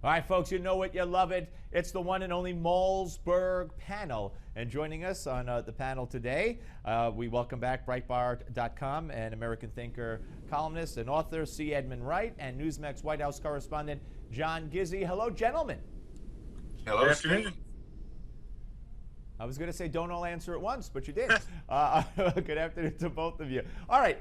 All right, folks, you know it, you love it. It's the one and only Malzberg Panel. And joining us on the panel today, we welcome back Breitbart.com and American thinker, columnist, and author C. Edmund Wright, and Newsmax White House correspondent John Gizzi. Hello, gentlemen. Hello, Steve. I was going to say don't all answer at once, but you did. Good afternoon to both of you. All right.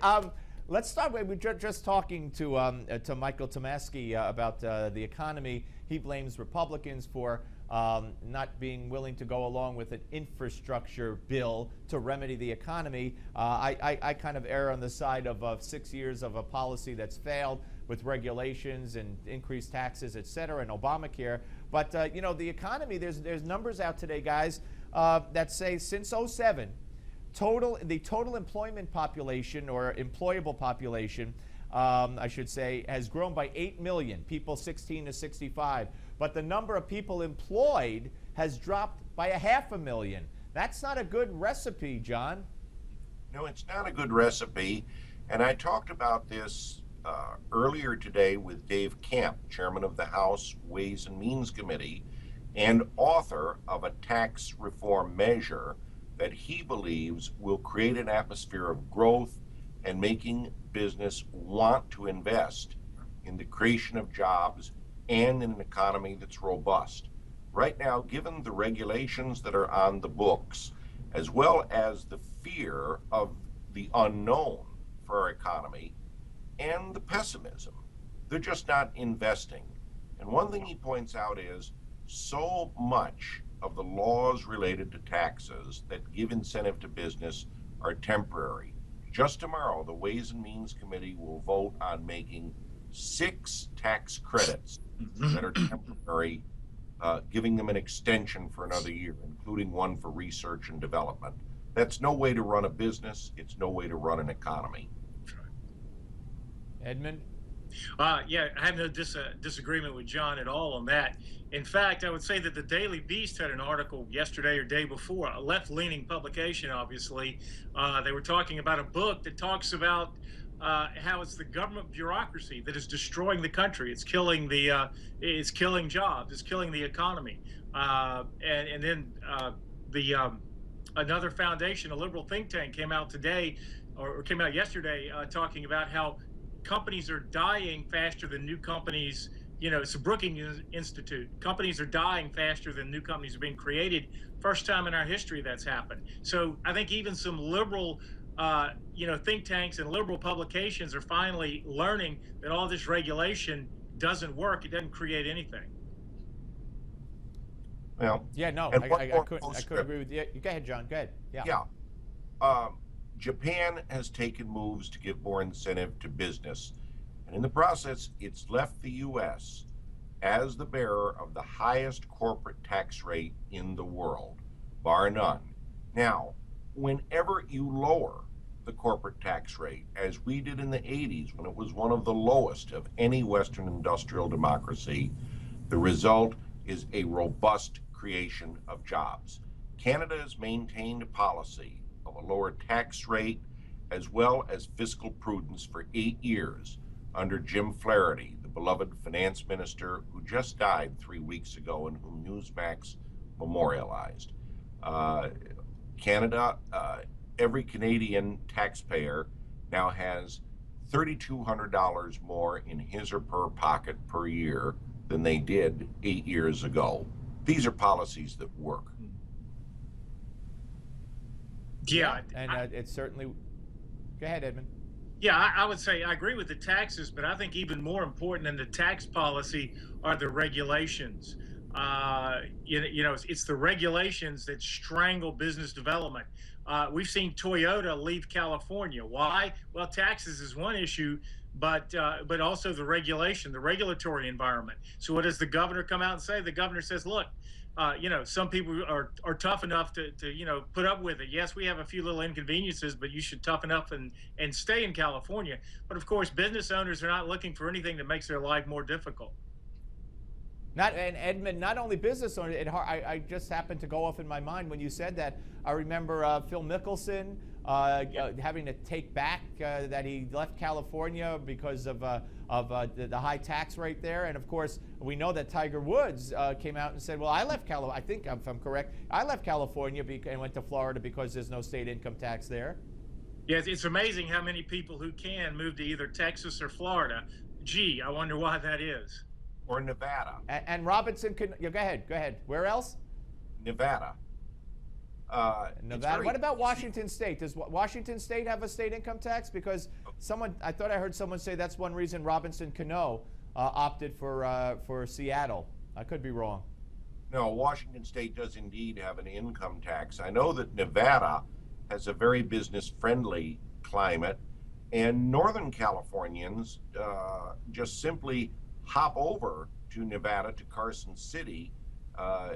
Let's start with, we're just talking to Michael Tomasky about the economy. He blames Republicans for not being willing to go along with an infrastructure bill to remedy the economy. I kind of err on the side of 6 years of a policy that's failed with regulations and increased taxes, et cetera, and Obamacare. But, you know, the economy, there's numbers out today, guys, that say since '07, the total employment population, or employable population, I should say, has grown by 8 million, people 16 to 65. But the number of people employed has dropped by 500,000. That's not a good recipe, John. No, it's not a good recipe. And I talked about this earlier today with Dave Camp, chairman of the House Ways and Means Committee, and author of a tax reform measure that he believes will create an atmosphere of growth and making business want to invest in the creation of jobs and in an economy that's robust. Right now, given the regulations that are on the books, as well as the fear of the unknown for our economy and the pessimism, they're just not investing. And one thing he points out is so much of the laws related to taxes that give incentive to business are temporary. Just tomorrow, the Ways and Means Committee will vote on making 6 tax credits that are temporary, giving them an extension for another year, including one for research and development. That's no way to run a business. It's no way to run an economy. Edmund? Yeah, I have no disagreement with John at all on that. In fact, I would say that the Daily Beast had an article yesterday or day before, a left-leaning publication, obviously. They were talking about a book that talks about how it's the government bureaucracy that is destroying the country. It's killing it's killing jobs. It's killing the economy. And then another foundation, a liberal think tank, came out today, or came out yesterday, talking about how companies are dying faster than new companies. You know, it's a Brookings Institute. Companies are dying faster than new companies are being created. First time in our history that's happened. So I think even some liberal, think tanks and liberal publications are finally learning that all this regulation doesn't work. It doesn't create anything. Well, yeah, no, I couldn't agree with you. Go ahead, John. Go ahead. Yeah. Japan has taken moves to give more incentive to business, and in the process, it's left the U.S. as the bearer of the highest corporate tax rate in the world, bar none. Now, whenever you lower the corporate tax rate, as we did in the 80s when it was one of the lowest of any Western industrial democracy, the result is a robust creation of jobs. Canada has maintained a policy of a lower tax rate as well as fiscal prudence for 8 years under Jim Flaherty, the beloved finance minister who just died 3 weeks ago and whom Newsmax memorialized. Canada, every Canadian taxpayer now has $3,200 more in his or her pocket per year than they did 8 years ago. These are policies that work. Yeah, and it's certainly. Go ahead, Edmund. Yeah, I would say I agree with the taxes, but I think even more important than the tax policy are the regulations. It's the regulations that strangle business development. We've seen Toyota leave California. Why? Well, taxes is one issue, but also the regulation, the regulatory environment. So what does the governor come out and say? The governor says, look, some people are tough enough to put up with it. Yes, we have a few little inconveniences, but you should toughen up and stay in California. But of course, business owners are not looking for anything that makes their life more difficult. And Edmund, not only business owners, I just happened to go off in my mind when you said that. I remember Phil Mickelson having to take back that he left California because of of the high tax rate there. And of course, we know that Tiger Woods came out and said, well, I left California, I think if I'm correct, I left California and went to Florida because there's no state income tax there. Yes, it's amazing how many people who can move to either Texas or Florida. Gee, I wonder why that is. Or Nevada. And Robinson can, go ahead. Where else? Nevada. Nevada. What about Washington State? Does Washington State have a state income tax? Because I thought I heard someone say that's one reason Robinson Cano opted for Seattle. I could be wrong. No, Washington State does indeed have an income tax. I know that Nevada has a very business-friendly climate, and Northern Californians just simply hop over to Nevada, to Carson City.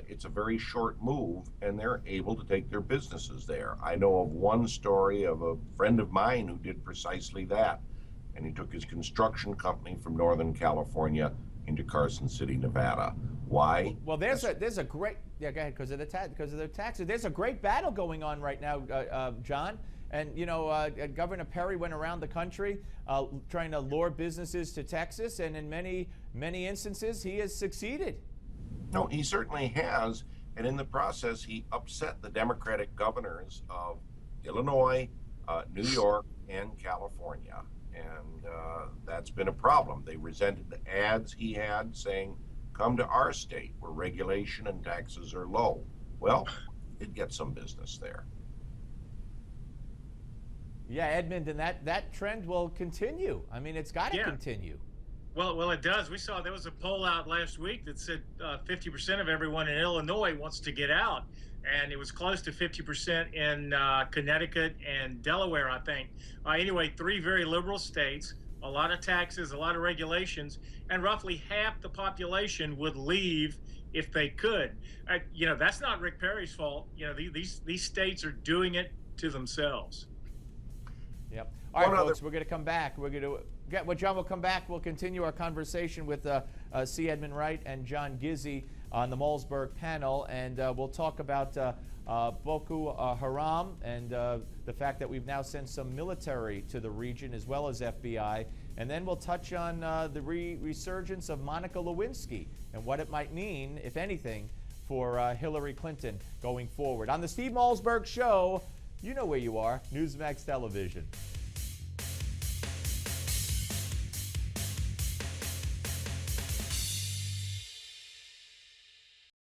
It's a very short move, and they're able to take their businesses there. I know of one story of a friend of mine who did precisely that, and he took his construction company from Northern California into Carson City, Nevada. Why? Well, there's a great, go ahead, because of the taxes. There's a great battle going on right now, John. And Governor Perry went around the country trying to lure businesses to Texas, and in many instances, he has succeeded. No, he certainly has, and in the process, he upset the Democratic governors of Illinois, New York, and California, and that's been a problem. They resented the ads he had saying, come to our state where regulation and taxes are low. Well, it gets some business there. Yeah, Edmund, and that trend will continue. I mean, it's got to continue. Well, it does. We saw there was a poll out last week that said 50% of everyone in Illinois wants to get out, and it was close to 50% in Connecticut and Delaware, I think. Anyway, 3 very liberal states, a lot of taxes, a lot of regulations, and roughly half the population would leave if they could. That's not Rick Perry's fault. These states are doing it to themselves. Yep. All right, folks, we're going to come back. John will come back. We'll continue our conversation with C. Edmund Wright and John Gizzi on the Malzberg panel, and we'll talk about Boko Haram and the fact that we've now sent some military to the region as well as FBI, and then we'll touch on the resurgence of Monica Lewinsky and what it might mean, if anything, for Hillary Clinton going forward. On the Steve Malzberg Show, you know where you are, Newsmax Television.